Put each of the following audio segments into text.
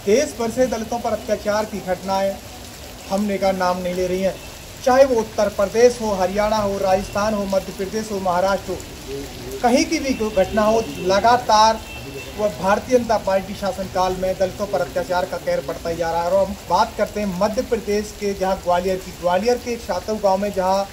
देश भर से दलितों पर अत्याचार की घटनाएं थमने का नाम नहीं ले रही हैं। चाहे वो उत्तर प्रदेश हो, हरियाणा हो, राजस्थान हो, मध्य प्रदेश हो, महाराष्ट्र हो, कहीं की भी घटना हो, लगातार वह भारतीय जनता पार्टी शासनकाल में दलितों पर अत्याचार का कहर बढ़ता ही जा रहा है। और हम बात करते हैं मध्य प्रदेश के, जहां ग्वालियर के सातव गांव में जहां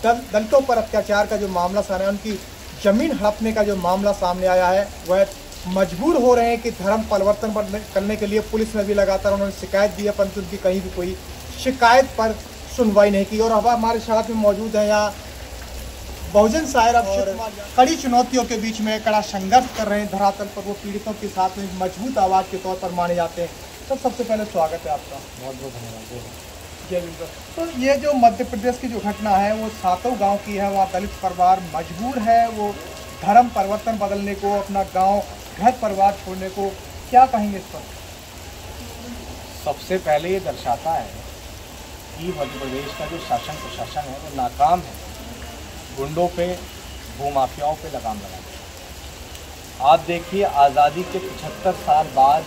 दलितों पर अत्याचार का जो मामला सामने, उनकी जमीन हड़पने का जो मामला सामने आया है, वह मजबूर हो रहे हैं कि धर्म परिवर्तन करने के लिए पुलिस में भी लगातार उन्होंने शिकायत दी है, परंतु उनकी कहीं भी कोई शिकायत पर सुनवाई नहीं की। और अब हमारे सड़क में मौजूद है यहाँ बहुजन शायर और कड़ी चुनौतियों के बीच में कड़ा संघर्ष कर रहे हैं धरातल पर। वो पीड़ितों के साथ में मजबूत आवाज़ के तौर पर माने जाते हैं। तो सबसे पहले स्वागत है आपका। बहुत बहुत धन्यवाद। जय बिल्कुल। तो ये जो मध्य प्रदेश की जो घटना है वो सातव गांव की है। वहाँ दलित परिवार मजबूर है वो धर्म परिवर्तन बदलने को, अपना गांव घर परिवार छोड़ने को। क्या कहेंगे इस पर? सबसे पहले ये दर्शाता है कि मध्य प्रदेश का जो शासन प्रशासन है वो नाकाम है गुंडों पे, भूमाफियाओं पे लगाम लगाने। आप देखिए, आज़ादी के 75 साल बाद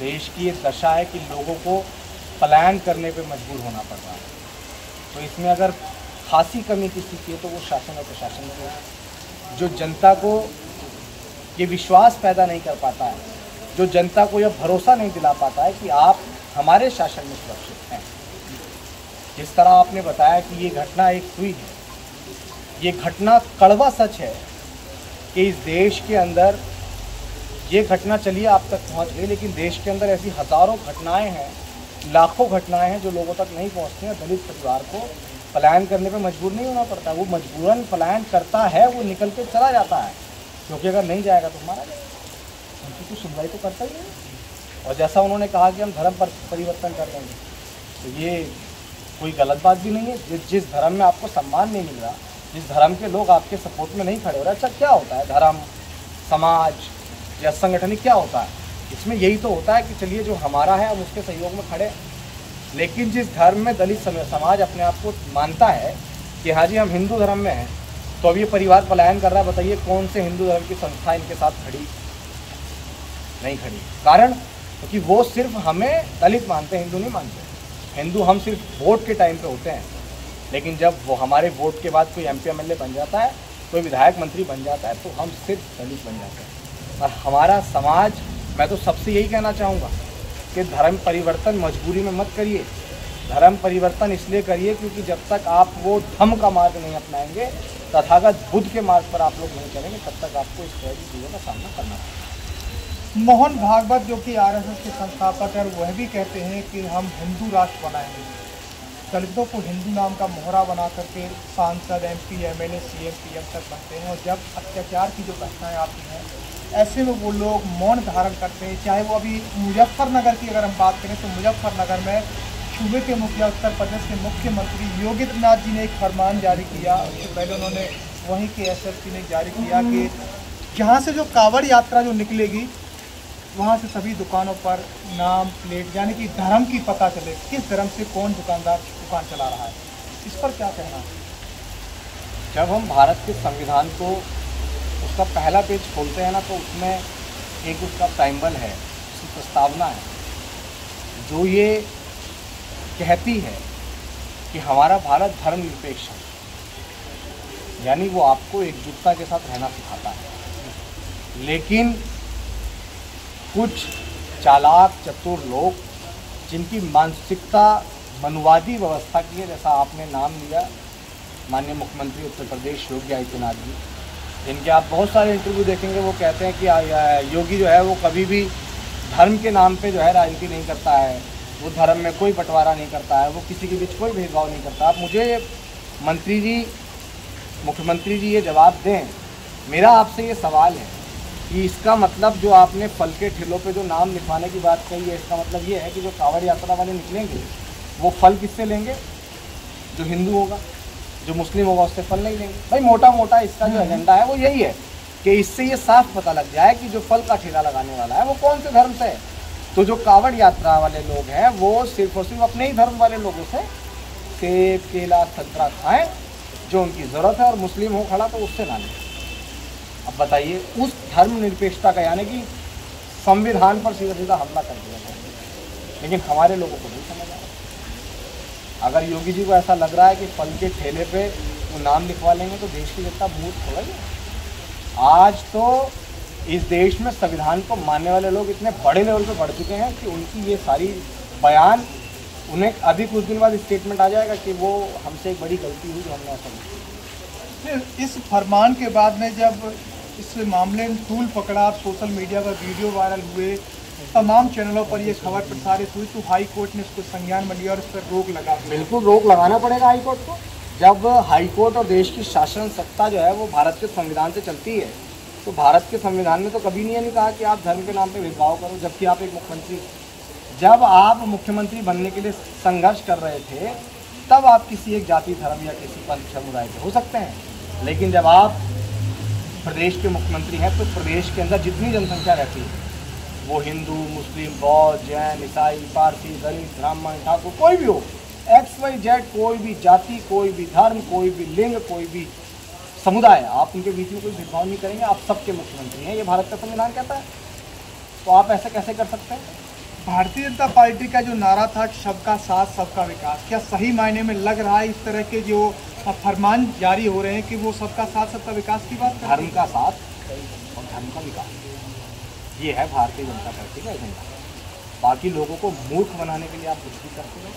देश की ये दशा है कि लोगों को पलायन करने पे मजबूर होना पड़ रहा है। तो इसमें अगर खासी कमी किसी की है तो वो शासन और प्रशासन में है, जो जनता को ये विश्वास पैदा नहीं कर पाता है, जो जनता को यह भरोसा नहीं दिला पाता है कि आप हमारे शासन में सुरक्षित हैं। जिस तरह आपने बताया कि ये घटना एक हुई है, ये घटना कड़वा सच है कि इस देश के अंदर ये घटना चलिए आप तक पहुंच गई, लेकिन देश के अंदर ऐसी हज़ारों घटनाएं हैं, लाखों घटनाएं हैं जो लोगों तक नहीं पहुंचती हैं। दलित परिवार को पलायन करने पे मजबूर नहीं होना पड़ता, वो मजबूरन पलायन करता है, वो निकल के चला जाता है, क्योंकि अगर नहीं जाएगा तो मारा जाएगा। उनकी कुछ सुनवाई तो करता ही नहीं। और जैसा उन्होंने कहा कि हम धर्म पर परिवर्तन कर देंगे, तो ये कोई गलत बात भी नहीं है। जिस धर्म में आपको सम्मान नहीं मिल रहा, जिस धर्म के लोग आपके सपोर्ट में नहीं खड़े हो रहे, अच्छा क्या होता है धर्म, समाज या संगठन क्या होता है? इसमें यही तो होता है कि चलिए जो हमारा है हम उसके सहयोग में खड़े। लेकिन जिस धर्म में दलित समाज अपने आप को मानता है कि हाँ जी हम हिंदू धर्म में हैं, तो अब ये परिवार पलायन कर रहा है, बताइए कौन से हिंदू धर्म की संस्था इनके साथ खड़ी? नहीं खड़ी। कारण क्योंकि वो सिर्फ हमें दलित मानते हैं, हिंदू नहीं मानते। हिंदू हम सिर्फ वोट के टाइम पे होते हैं, लेकिन जब वो हमारे वोट के बाद कोई MP MLA बन जाता है, कोई विधायक मंत्री बन जाता है, तो हम सिर्फ दलित बन जाते हैं। और हमारा समाज, मैं तो सबसे यही कहना चाहूँगा कि धर्म परिवर्तन मजबूरी में मत करिए। धर्म परिवर्तन इसलिए करिए क्योंकि जब तक आप वो धर्म का मार्ग नहीं अपनाएंगे, तथागत बुद्ध के मार्ग पर आप लोग नहीं चलेंगे, तब तक आपको इस तरह की चीज़ों का सामना करना पड़ेगा। मोहन भागवत जो कि RSS के संस्थापक है, वह भी कहते हैं कि हम हिंदू राष्ट्र बनाएंगे। दलितों को हिंदू नाम का मोहरा बना करके सांसद, MP MLA CM PM तक बनते हैं। और जब अत्याचार की जो घटनाएं आती हैं, ऐसे में वो लोग मौन धारण करते हैं। चाहे वो अभी मुजफ्फरनगर की अगर हम बात करें तो मुजफ्फरनगर में सूबे के मुखिया, उत्तर प्रदेश के मुख्यमंत्री योगी आदित्यनाथ जी ने एक फरमान जारी किया। उससे पहले उन्होंने वहीं के SSP ने जारी किया कि जहाँ से जो कांवड़ यात्रा जो निकलेगी, वहाँ से सभी दुकानों पर नाम प्लेट, यानी कि धर्म की पता चले, किस धर्म से कौन दुकानदार दुकान चला रहा है। इस पर क्या कहना है? जब हम भारत के संविधान को उसका पहला पेज खोलते हैं ना, तो उसमें एक उसका प्राइम्बल है, उसकी प्रस्तावना है, जो ये कहती है कि हमारा भारत धर्मनिरपेक्ष है, यानी वो आपको एकजुटता के साथ रहना सिखाता है। लेकिन कुछ चालाक चतुर लोग, जिनकी मानसिकता मनुवादी व्यवस्था की है, जैसा आपने नाम लिया माननीय मुख्यमंत्री उत्तर प्रदेश योगी आदित्यनाथ जी, जिनके आप बहुत सारे इंटरव्यू देखेंगे, वो कहते हैं कि योगी जो है वो कभी भी धर्म के नाम पे जो है राजनीति नहीं करता है, वो धर्म में कोई बंटवारा नहीं करता है, वो किसी के बीच कोई भेदभाव नहीं करता। आप मुझे मंत्री जी, मुख्यमंत्री जी ये जवाब दें। मेरा आपसे ये सवाल है कि इसका मतलब जो आपने फल के ठेलों पे जो नाम लिखवाने की बात कही है, इसका मतलब ये है कि जो कांवड़ यात्रा वाले निकलेंगे वो फल किससे लेंगे? जो हिंदू होगा, जो मुस्लिम होगा उससे फल नहीं लेंगे। भाई मोटा मोटा इसका जो एजेंडा है वो यही है कि इससे ये साफ पता लग जाए कि जो फल का ठेला लगाने वाला है वो कौन से धर्म से है। तो जो कांवड़ यात्रा वाले लोग हैं वो सिर्फ और सिर्फ अपने ही धर्म वाले लोगों से सेब, केला, संतरा खाएं, जो उनकी ज़रूरत है, और मुस्लिम हो खड़ा तो उससे ना लें। अब बताइए, उस धर्मनिरपेक्षता का, यानी कि संविधान पर सीधा सीधा हमला कर दिया गया। लेकिन हमारे लोगों को नहीं समझ आ रहा। अगर योगी जी को ऐसा लग रहा है कि फल के ठेले पे वो नाम लिखवा लेंगे तो देश की जनता मूर्ख थोड़ा ही है। आज तो इस देश में संविधान को मानने वाले लोग इतने बड़े लेवल पे बढ़ चुके हैं कि उनकी ये सारी बयान, उन्हें अभी कुछ दिन बाद स्टेटमेंट आ जाएगा कि वो हमसे एक बड़ी गलती हुई जो हमने ऐसा नहीं किया। फिर इस फरमान के बाद में जब इस मामले में तूल पकड़ा, सोशल मीडिया पर वीडियो वायरल हुए, तमाम चैनलों पर ये खबर प्रसारित हुई, तो हाई कोर्ट ने इसको संज्ञान में लिया और इस पर रोक लगा। बिल्कुल रोक लगाना पड़ेगा हाई कोर्ट को। जब हाई कोर्ट और देश की शासन सत्ता जो है वो भारत के संविधान से चलती है, तो भारत के संविधान में तो कभी नहीं कहा कि आप धर्म के नाम पे भेदभाव करो। जबकि आप एक मुख्यमंत्री, जब आप मुख्यमंत्री बनने के लिए संघर्ष कर रहे थे, तब आप किसी एक जाति, धर्म या किसी पंथ समुदाय के हो सकते हैं। लेकिन जब आप प्रदेश के मुख्यमंत्री हैं तो प्रदेश के अंदर जितनी जनसंख्या रहती है, वो हिंदू, मुस्लिम, बौद्ध, जैन, ईसाई, पारसी, दलित, ब्राह्मण, ठाकुर, कोई भी हो, XYZ, कोई भी जाति, कोई भी धर्म, कोई भी लिंग, कोई भी समुदाय, आप उनके बीच में कोई भेदभाव नहीं करेंगे। आप सबके मुख्यमंत्री हैं, ये भारत का संविधान कहता है। तो आप ऐसे कैसे कर सकते हैं? भारतीय जनता पार्टी का जो नारा था सबका साथ सबका विकास, क्या सही मायने में लग रहा है इस तरह के जो फरमान जारी हो रहे हैं कि वो सबका साथ सबका विकास की बात कर रहे हैं? धर्म का साथ और धर्म का विकास, ये है भारतीय जनता पार्टी का एजेंडा। बाकी लोगों को मूर्ख बनाने के लिए आप कुछ भी करते हैं,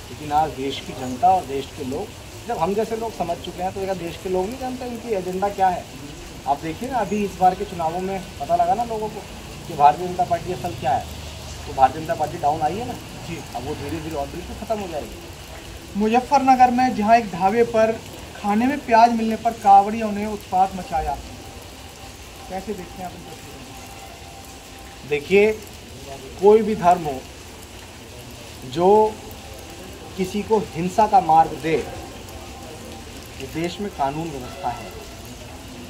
लेकिन आज देश की जनता और देश के लोग, जब हम जैसे लोग समझ चुके हैं, तो अगर देश के लोग नहीं जानते इनकी एजेंडा क्या है। आप देखिए ना, अभी इस बार के चुनावों में पता लगा ना लोगों को कि भारतीय जनता पार्टी असल क्या है। तो Bharatiya Janata party down I है ना जी, अब वो धीरे धीरे और बिल्कुल खत्म हो जाएगी। मुजफ्फरनगर में जहां एक ढाबे पर खाने में प्याज मिलने पर कांवड़ियों ने उत्पात मचाया, कैसे देखते हैं आप इन तस्वीरों में? देखिए, कोई भी धर्म हो जो किसी को हिंसा का मार्ग दे, इस देश में कानून व्यवस्था है,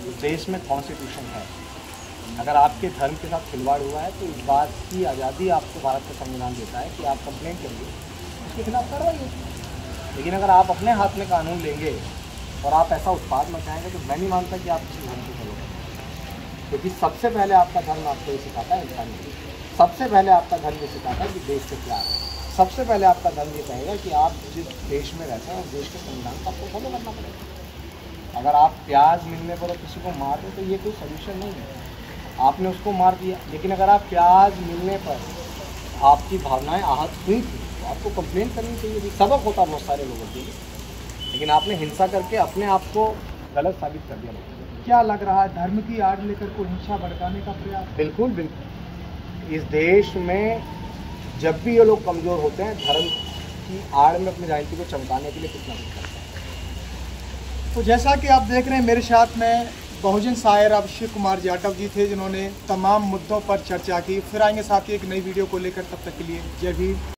इस देश में कॉन्स्टिट्यूशन है। अगर आपके धर्म के साथ खिलवाड़ हुआ है तो इस बात की आज़ादी आपको भारत का संविधान देता है कि आप कंप्लेंट करिए, उसके खिलाफ कार्रवाई होगी। लेकिन अगर आप अपने हाथ में कानून लेंगे और आप ऐसा उत्पाद मचाएंगे तो मैं नहीं मानता कि आप किसी धर्म को फॉलो करेंगे। क्योंकि सबसे पहले आपका धर्म आपको ये सिखाता है इंसानियत, सबसे पहले आपका धर्म ये सिखाता है कि देश से प्यार है, सबसे पहले आपका धर्म ये कहेगा कि आप जिस देश में रहते हैं उस देश के संविधान को आपको फॉलो करना पड़ेगा। अगर आप प्याज मिलने पर किसी को मार दें तो ये कोई सोल्यूशन नहीं है। आपने उसको मार दिया, लेकिन अगर आप प्याज मिलने पर आपकी भावनाएं आहत हुई थी तो आपको कंप्लेंट करनी चाहिए थी। सबक होता बहुत सारे लोगों के लिए, लेकिन आपने हिंसा करके अपने आप को गलत साबित कर दिया। क्या लग रहा है, धर्म की आड़ लेकर कोई हिंसा भड़काने का प्रयास? बिल्कुल बिल्कुल। इस देश में जब भी ये लोग कमज़ोर होते हैं, धर्म की आड़ में अपनी राजनीति को चमकाने के लिए कुछ ना कुछ करते हैं। तो जैसा कि आप देख रहे हैं, मेरे साथ में बहुजन शायर अभिषेक कुमार जाटव जी थे, जिन्होंने तमाम मुद्दों पर चर्चा की। फिर आएंगे साथ ही एक नई वीडियो को लेकर, तब तक के लिए जय भीम।